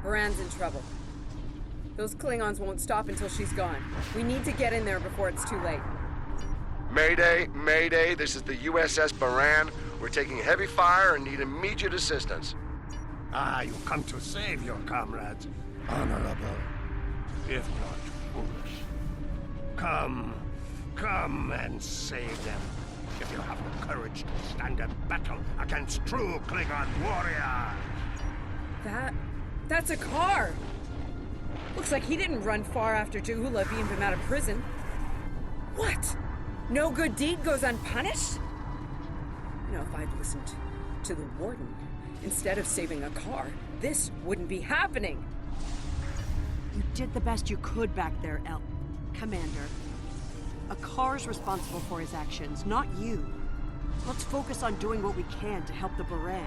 Baran's in trouble. Those Klingons won't stop until she's gone. We need to get in there before it's too late. Mayday, Mayday, this is the USS Baran. We're taking heavy fire and need immediate assistance. Ah, you come to save your comrades. Honorable, if not foolish. Come and save them. If you have the courage to stand in battle against true Klingon warriors. That's a car! Looks like he didn't run far after Jahula beamed him out of prison. What? No good deed goes unpunished? You know, if I'd listened to the Warden instead of saving a car, this wouldn't be happening. You did the best you could back there, Commander. A car's responsible for his actions, not you. Let's focus on doing what we can to help the Baran.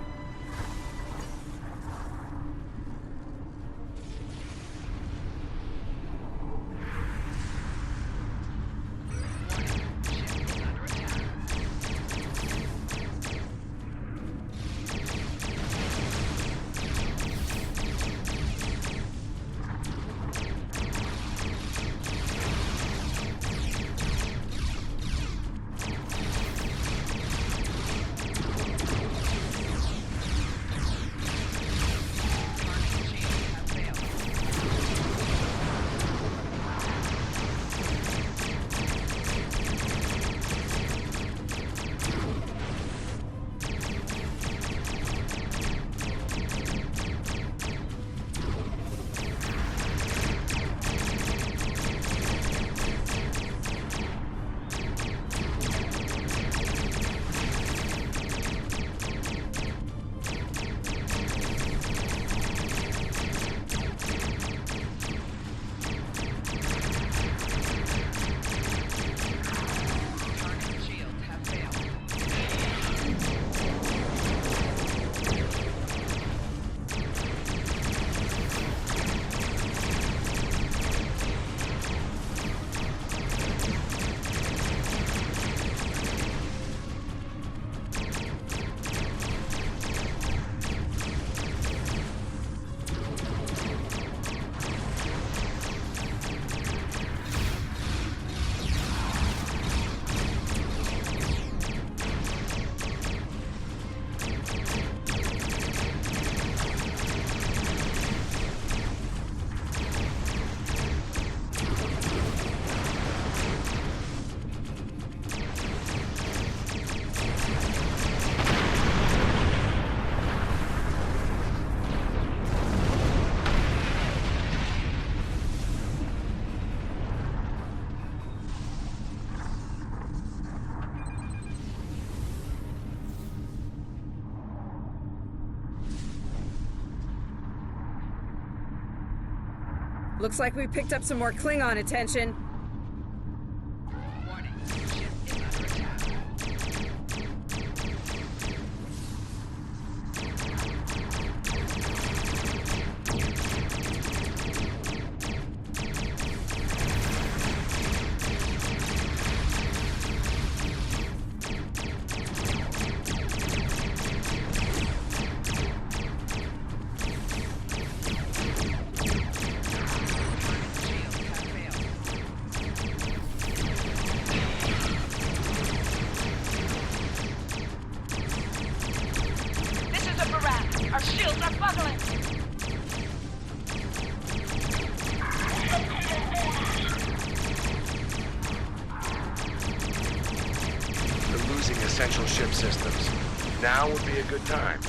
Looks like we picked up some more Klingon attention. Warning, ship is under attack. Our shields are buckling! We're losing essential ship systems. Now would be a good time.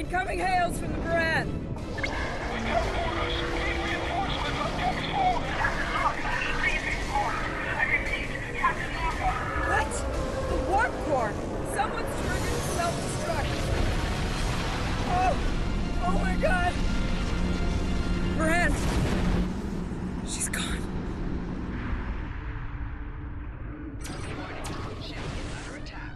Incoming hails from the Baran. We have orders. Need reinforcements on deck 4. Captain Locker, leaving order. I repeat, Captain Locker. What? The warp core! Someone's turned into self-destruct. Oh my god! Baran! She's gone. Ship is under attack.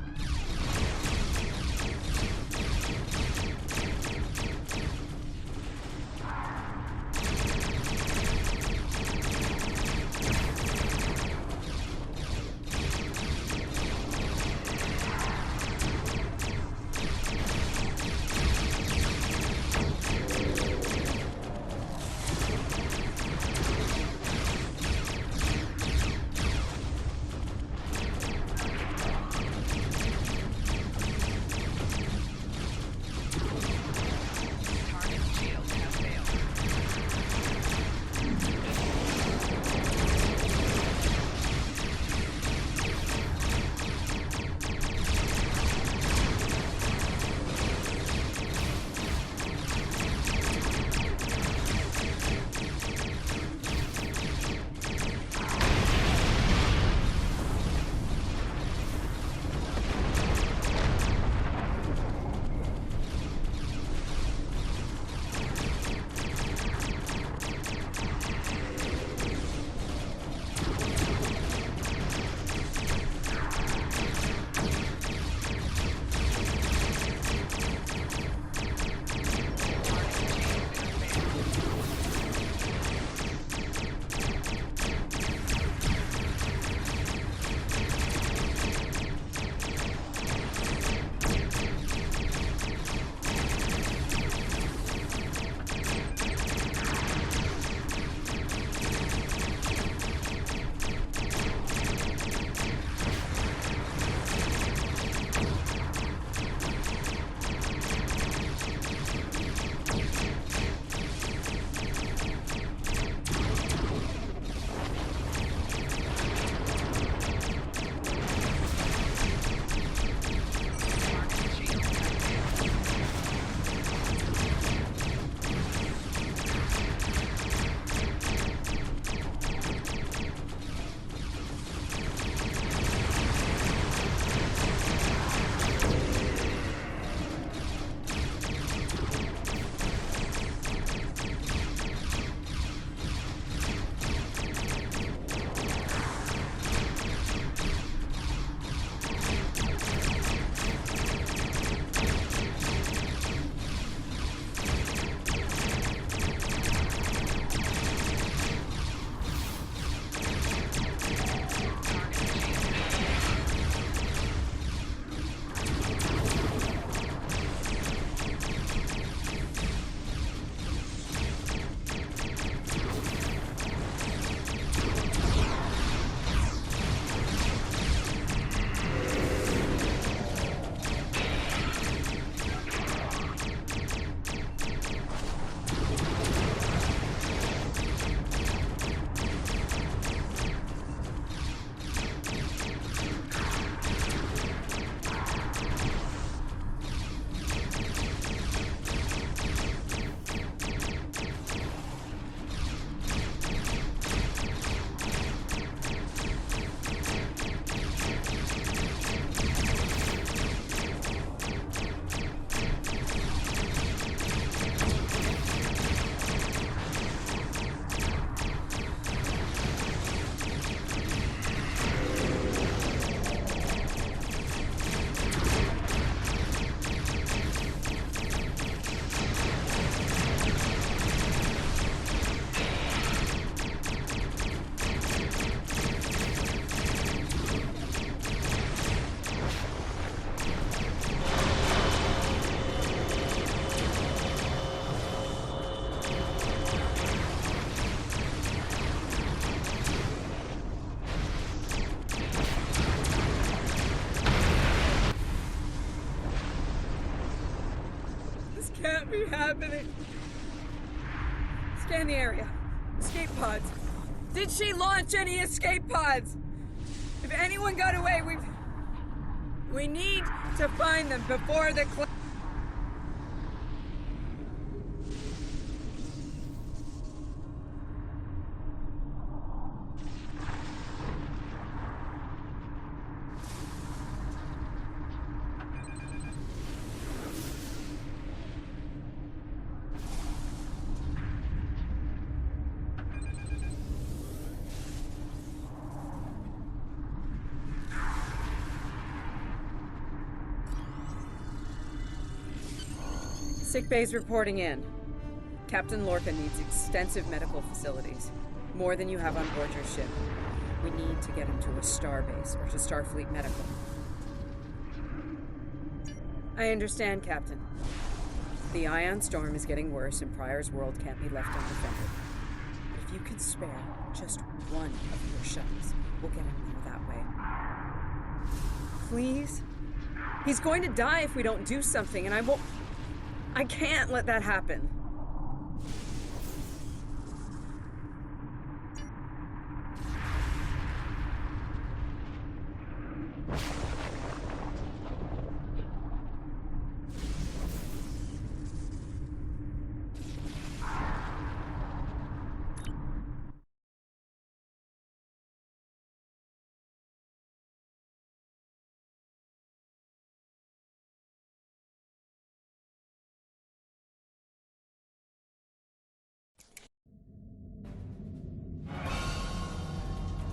Target shields have failed. can't be happening. Scan the area. Escape pods. Did she launch any escape pods? If anyone got away, we need to find them before the Sick bay's reporting in. Captain Lorca needs extensive medical facilities. More than you have on board your ship. We need to get him to a starbase or to Starfleet Medical. I understand, Captain. The ion storm is getting worse and Pryor's world can't be left undefended. But if you could spare just one of your shuttles, we'll get him there that way. Please? He's going to die if we don't do something, and I can't let that happen.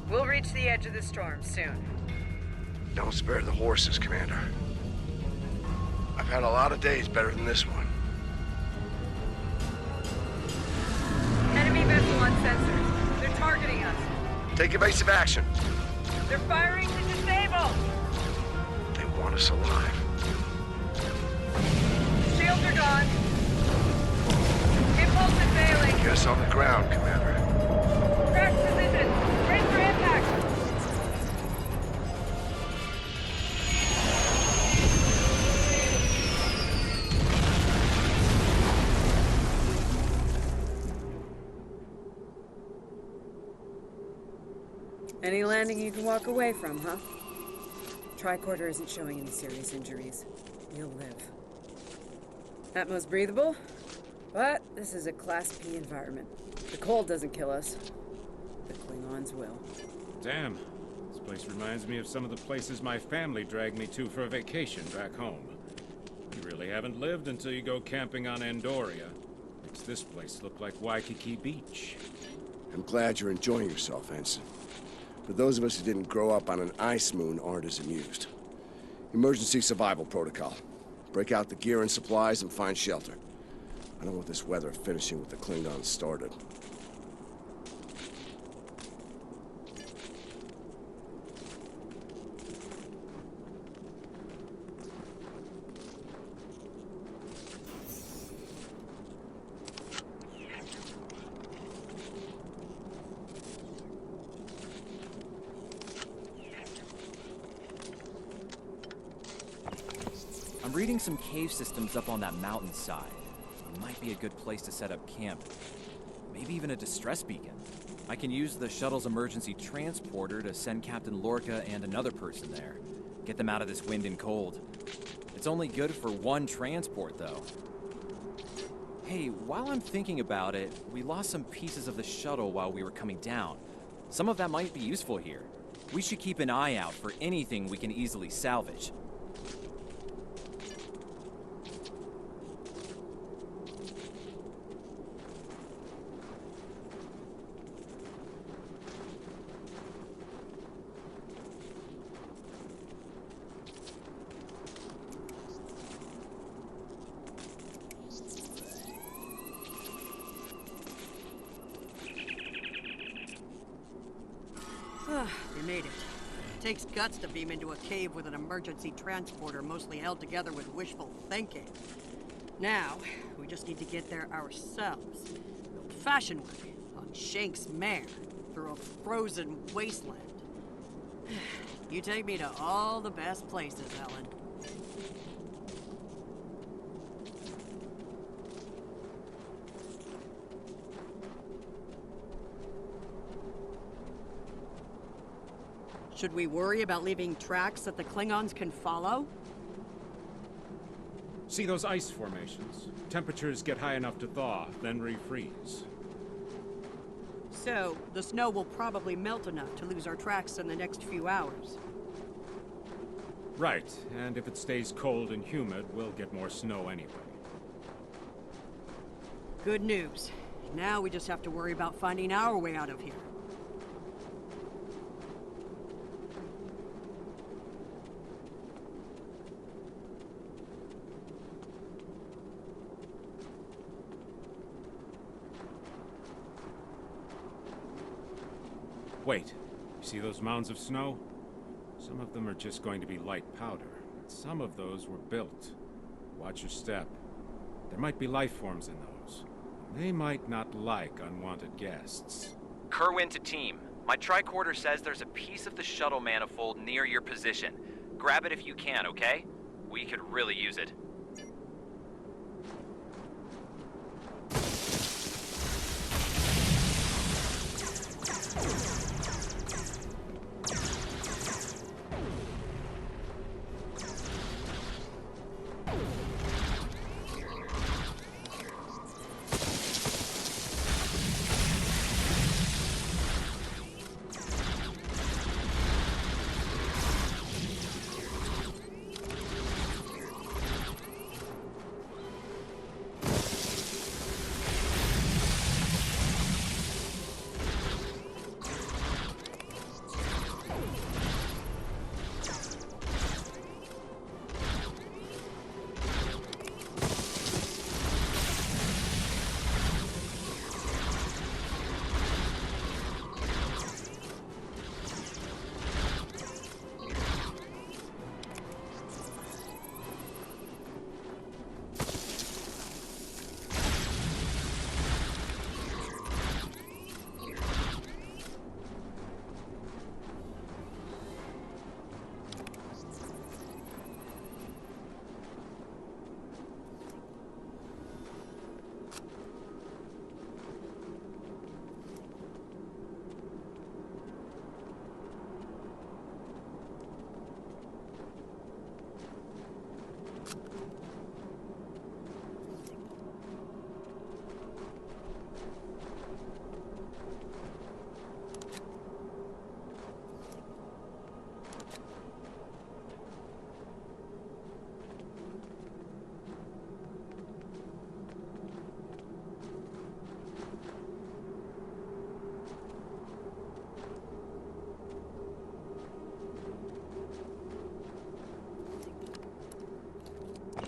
We'll reach the edge of the storm soon. Don't spare the horses, Commander. I've had a lot of days better than this one. Enemy vessel on sensors. They're targeting us. Take evasive action. They're firing to disable! They want us alive. Shields are gone. Impulse is failing. Get us on the ground, Commander. Crash position. Ready for impact. Any landing you can walk away from, huh? Tricorder isn't showing any serious injuries. You'll live. Atmos breathable, but this is a Class P environment. The cold doesn't kill us. The Klingons will. Damn. This place reminds me of some of the places my family dragged me to for a vacation back home. You really haven't lived until you go camping on Andoria. Makes this place look like Waikiki Beach. I'm glad you're enjoying yourself, Ensign. But those of us who didn't grow up on an ice moon aren't as amused. Emergency survival protocol. Break out the gear and supplies and find shelter. I don't want this weather finishing what the Klingons started. I'm reading some cave systems up on that mountainside. It might be a good place to set up camp. Maybe even a distress beacon. I can use the shuttle's emergency transporter to send Captain Lorca and another person there. Get them out of this wind and cold. It's only good for one transport, though. Hey, while I'm thinking about it, we lost some pieces of the shuttle while we were coming down. Some of that might be useful here. We should keep an eye out for anything we can easily salvage. We made it. Takes guts to beam into a cave with an emergency transporter mostly held together with wishful thinking. Now, we just need to get there ourselves. The old-fashioned way, on Shank's mare, through a frozen wasteland. You take me to all the best places, Ellen. Should we worry about leaving tracks that the Klingons can follow? See those ice formations? Temperatures get high enough to thaw, then refreeze. So, the snow will probably melt enough to lose our tracks in the next few hours. Right, and if it stays cold and humid, we'll get more snow anyway. Good news. Now we just have to worry about finding our way out of here. Wait, you see those mounds of snow? Some of them are just going to be light powder. Some of those were built. Watch your step. There might be life forms in those. They might not like unwanted guests. Kerwin to team. My tricorder says there's a piece of the shuttle manifold near your position. Grab it if you can, okay? We could really use it.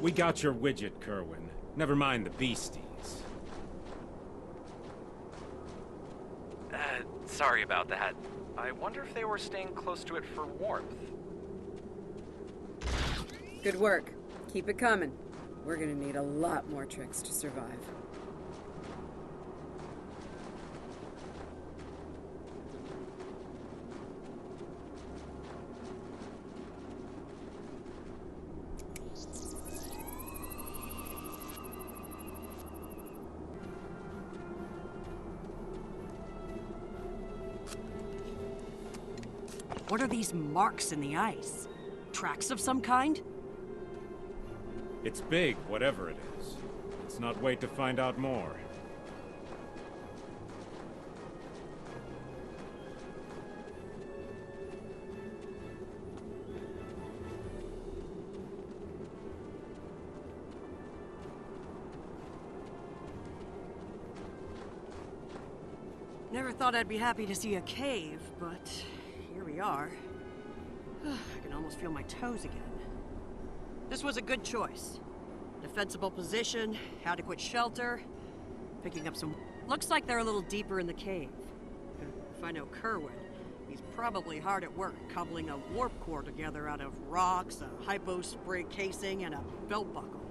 We got your widget, Kerwin. Never mind the beasties. Sorry about that. I wonder if they were staying close to it for warmth. Good work. Keep it coming. We're gonna need a lot more tricks to survive. What are these marks in the ice? Tracks of some kind? It's big, whatever it is. Let's not wait to find out more. Never thought I'd be happy to see a cave, but here we are. I can almost feel my toes again. This was a good choice. Defensible position, adequate shelter, picking up some... Looks like they're a little deeper in the cave. If I know Kerwin, he's probably hard at work cobbling a warp core together out of rocks, a hypo spray casing, and a belt buckle.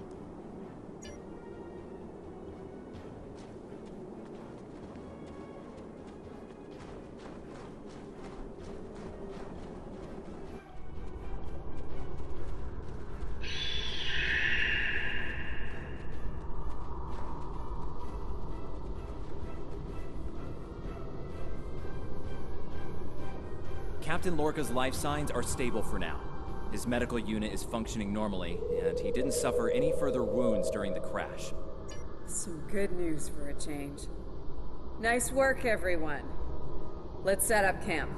Captain Lorca's life signs are stable for now. His medical unit is functioning normally, and he didn't suffer any further wounds during the crash. Some good news for a change. Nice work, everyone. Let's set up camp.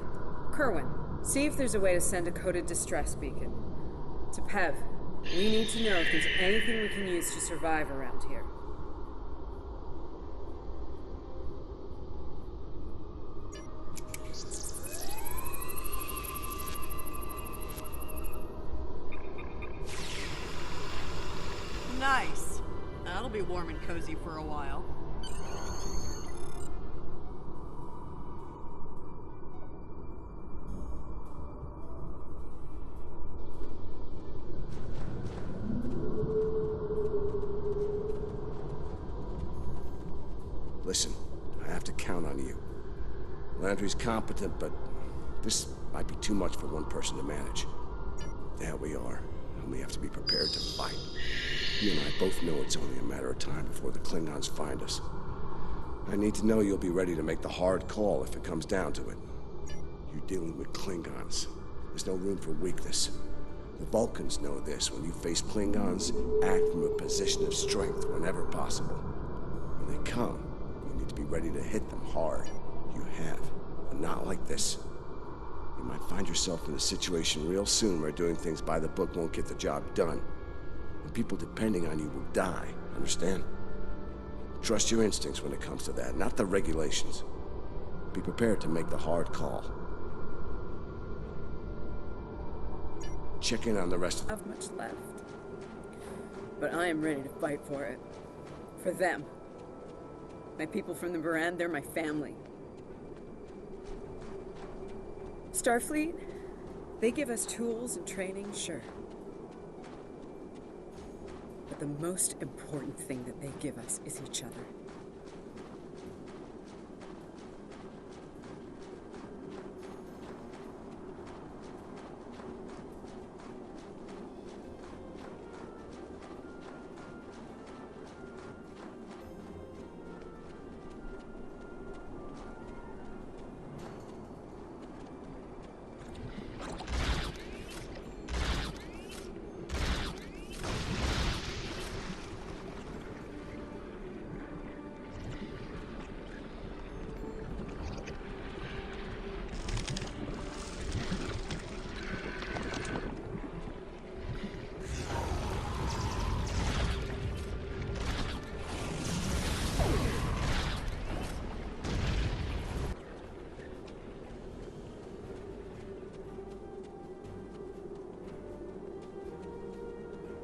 Kerwin, see if there's a way to send a coded distress beacon. To Pev, we need to know if there's anything we can use to survive around here. Nice. That'll be warm and cozy for a while. Listen, I have to count on you. Landry's competent, but this might be too much for one person to manage. There we are, and we have to be prepared to fight. You and I both know it's only a matter of time before the Klingons find us. I need to know you'll be ready to make the hard call if it comes down to it. You're dealing with Klingons. There's no room for weakness. The Vulcans know this. When you face Klingons, act from a position of strength whenever possible. When they come, you need to be ready to hit them hard. You have, but not like this. You might find yourself in a situation real soon where doing things by the book won't get the job done. And people depending on you will die, understand? Trust your instincts when it comes to that, not the regulations. Be prepared to make the hard call. Check in on the rest of Have much left. But I am ready to fight for it. For them. My people from the Baran, they're my family. Starfleet, they give us tools and training, sure. But the most important thing that they give us is each other.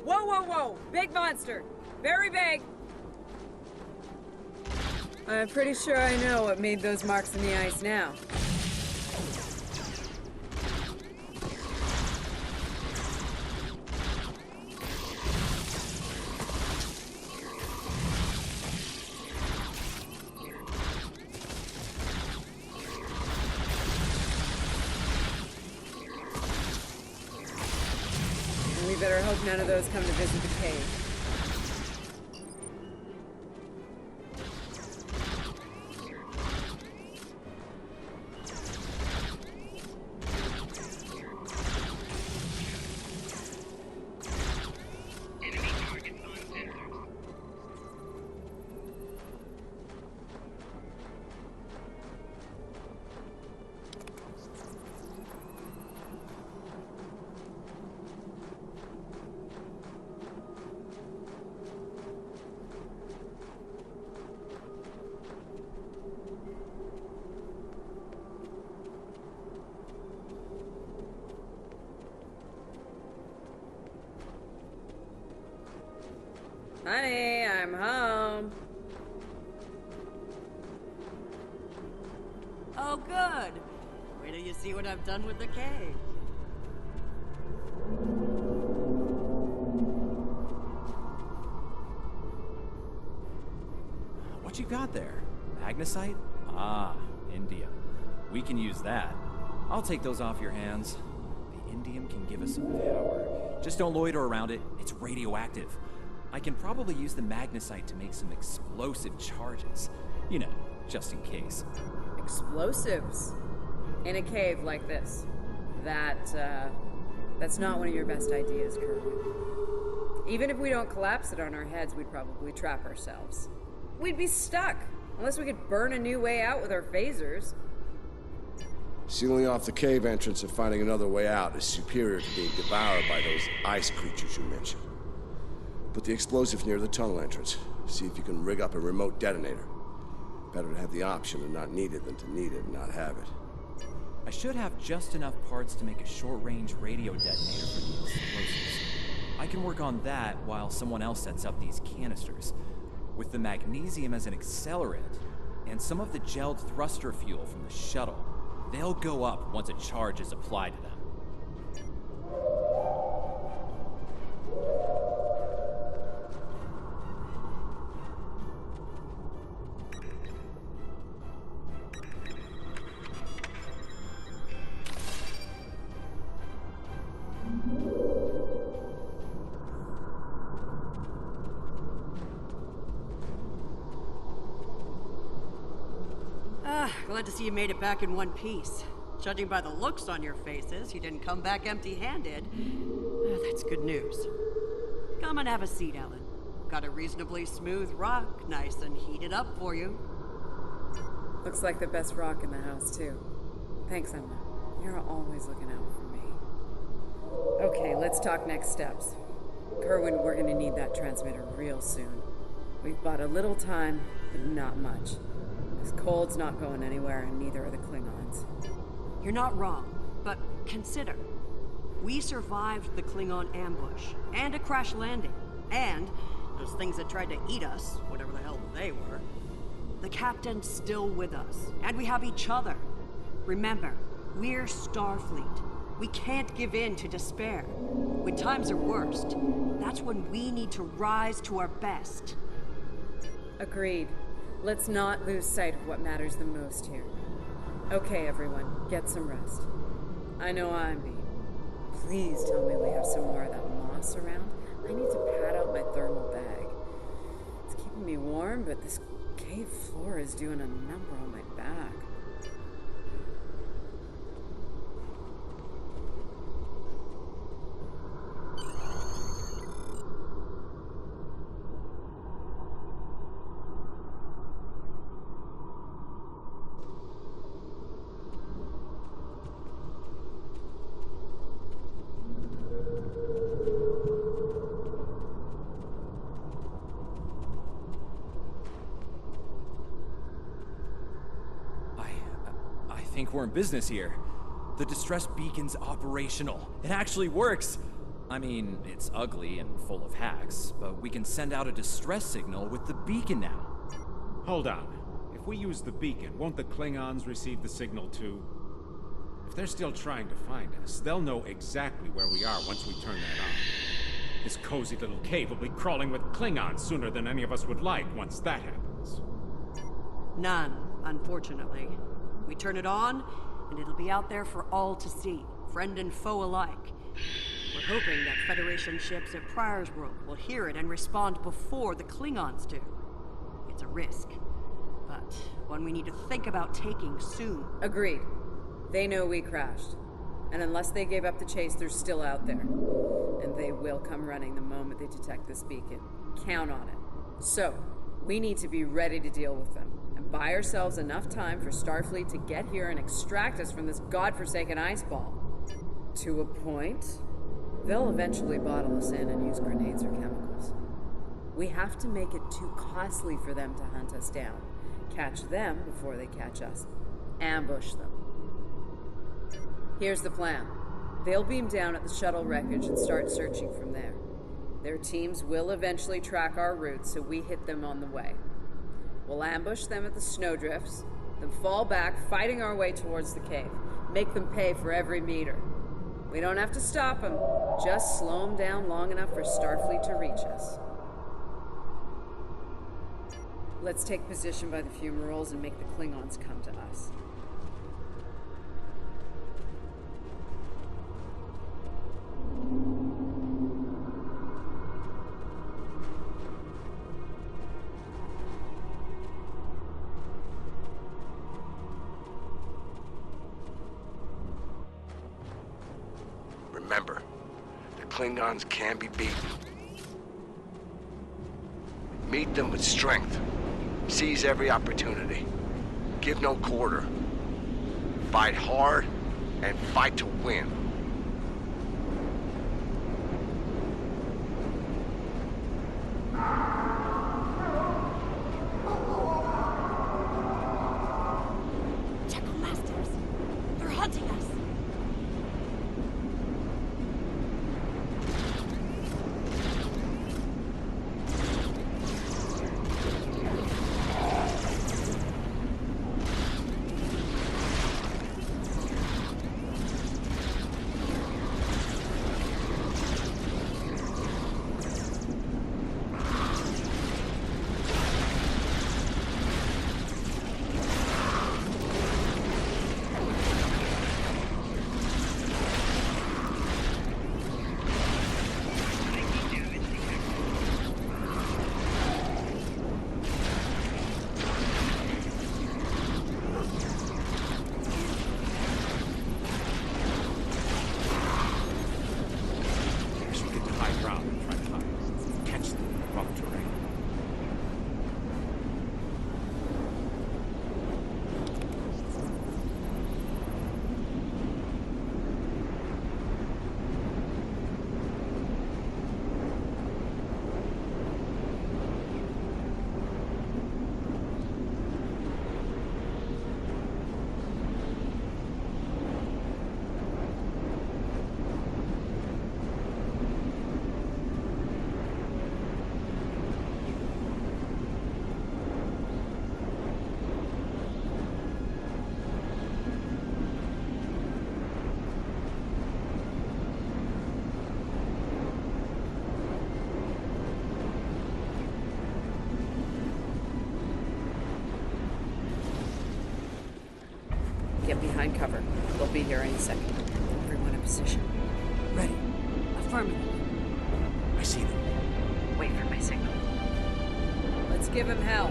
Whoa, whoa, whoa! Big monster! Very big! I'm pretty sure I know what made those marks in the ice now. We better hope none of those come to visit the cave. Enemy target on sensors. Honey, I'm home. Oh, good. Wait till you see what I've done with the cave. What you got there? Magnesite? Ah, indium. We can use that. I'll take those off your hands. The indium can give us some power. Just don't loiter around it. It's radioactive. I can probably use the magnesite to make some explosive charges. You know, just in case. Explosives. In a cave like this. That's not one of your best ideas, Kerwin. Even if we don't collapse it on our heads, we'd probably trap ourselves. We'd be stuck, unless we could burn a new way out with our phasers. Sealing off the cave entrance and finding another way out is superior to being devoured by those ice creatures you mentioned. Put the explosive near the tunnel entrance. See if you can rig up a remote detonator. Better to have the option and not need it than to need it and not have it. I should have just enough parts to make a short-range radio detonator for the explosives. I can work on that while someone else sets up these canisters. With the magnesium as an accelerant, and some of the gelled thruster fuel from the shuttle, they'll go up once a charge is applied to them. Glad to see you made it back in one piece. Judging by the looks on your faces, you didn't come back empty-handed. That's good news. Come and have a seat, Ellen. Got a reasonably smooth rock, nice and heated up for you. Looks like the best rock in the house, too. Thanks, Emma. You're always looking out for me. Okay, let's talk next steps. Kerwin, we're gonna need that transmitter real soon. We've bought a little time, but not much. This cold's not going anywhere, and neither are the Klingons. You're not wrong, but consider. We survived the Klingon ambush, and a crash landing, and those things that tried to eat us, whatever the hell they were. The captain's still with us, and we have each other. Remember, we're Starfleet. We can't give in to despair. When times are worst, that's when we need to rise to our best. Agreed. Let's not lose sight of what matters the most here. Okay, everyone, get some rest. I know I'm beat. Please tell me we have some more of that moss around. I need to pad out my thermal bag. It's keeping me warm, but this cave floor is doing a number on my back. I think we're in business here. The distress beacon's operational. It actually works. I mean, it's ugly and full of hacks, but we can send out a distress signal with the beacon now. Hold on. If we use the beacon, won't the Klingons receive the signal too? If they're still trying to find us, they'll know exactly where we are once we turn that on. This cozy little cave will be crawling with Klingons sooner than any of us would like once that happens. None, unfortunately. We turn it on, and it'll be out there for all to see, friend and foe alike. We're hoping that Federation ships at Pryor's World will hear it and respond before the Klingons do. It's a risk, but one we need to think about taking soon. Agreed. They know we crashed. And unless they gave up the chase, they're still out there. And they will come running the moment they detect this beacon. Count on it. So, we need to be ready to deal with them. And buy ourselves enough time for Starfleet to get here and extract us from this godforsaken ice ball. To a point, they'll eventually bottle us in and use grenades or chemicals. We have to make it too costly for them to hunt us down. Catch them before they catch us. Ambush them. Here's the plan. They'll beam down at the shuttle wreckage and start searching from there. Their teams will eventually track our route, so we hit them on the way. We'll ambush them at the snowdrifts, then fall back, fighting our way towards the cave. Make them pay for every meter. We don't have to stop them, just slow them down long enough for Starfleet to reach us. Let's take position by the fumaroles and make the Klingons come to us. Remember, the Klingons can be beaten. Meet them with strength. Seize every opportunity. Give no quarter. Fight hard and fight to win. Checkle Masters! They're hunting us! give him hell.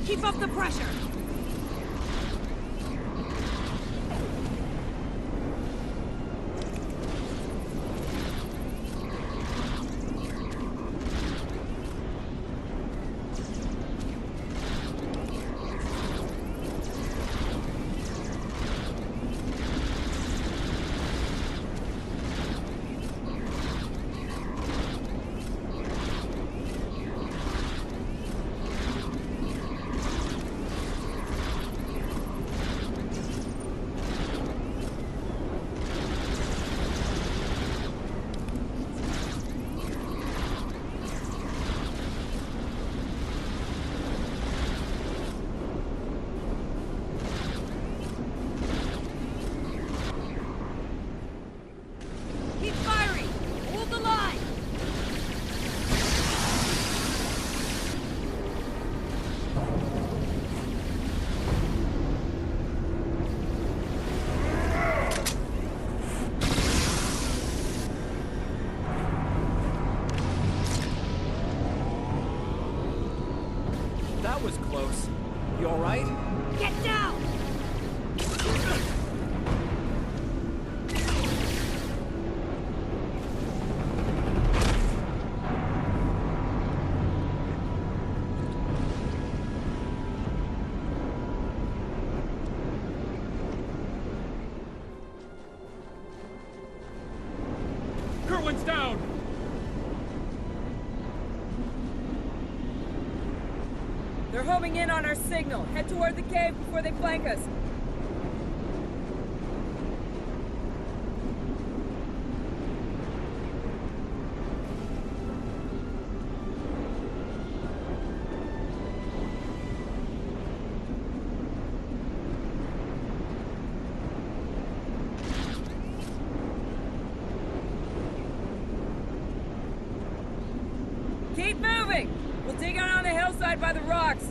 Keep up the pressure! Keep firing! Hold the line! That was close. You alright? Get down! Kerwin's down! They're homing in on our signal. Head toward the cave before they flank us. Keep moving! We'll dig out on the hillside by the rocks.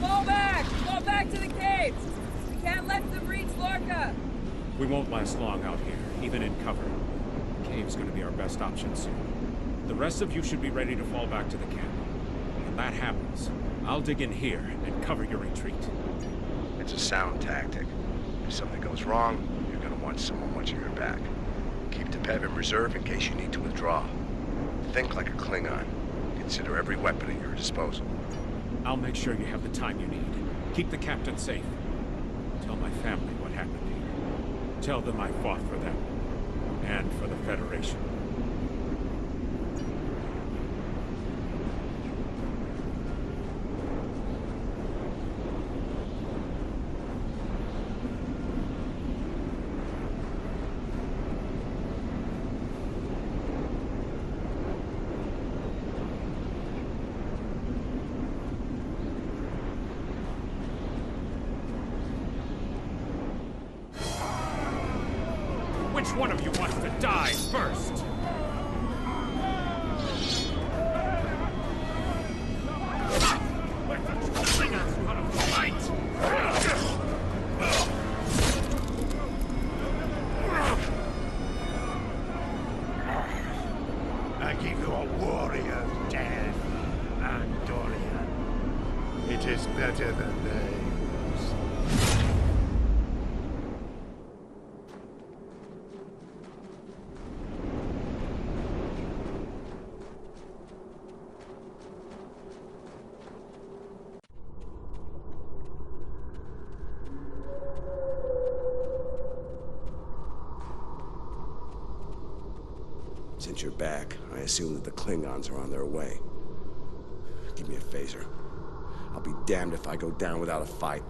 Fall back to the caves! We can't let them reach Lorca! We won't last long out here, even in cover. Cave's gonna be our best option soon. The rest of you should be ready to fall back to the camp. When that happens, I'll dig in here and cover your retreat. It's a sound tactic. If something goes wrong, you're gonna want someone watching your back. Keep the Pev in reserve in case you need to withdraw. Think like a Klingon. Consider every weapon at your disposal. I'll make sure you have the time you need. Keep the captain safe. Tell my family what happened here. Tell them I fought for them. And for the Federation. one of you wants to die first? Let the Klingons know how to fight! I give you a warrior's death, Andorian. It is better than theirs. Since you're back, I assume that the Klingons are on their way. Give me a phaser. I'll be damned if I go down without a fight.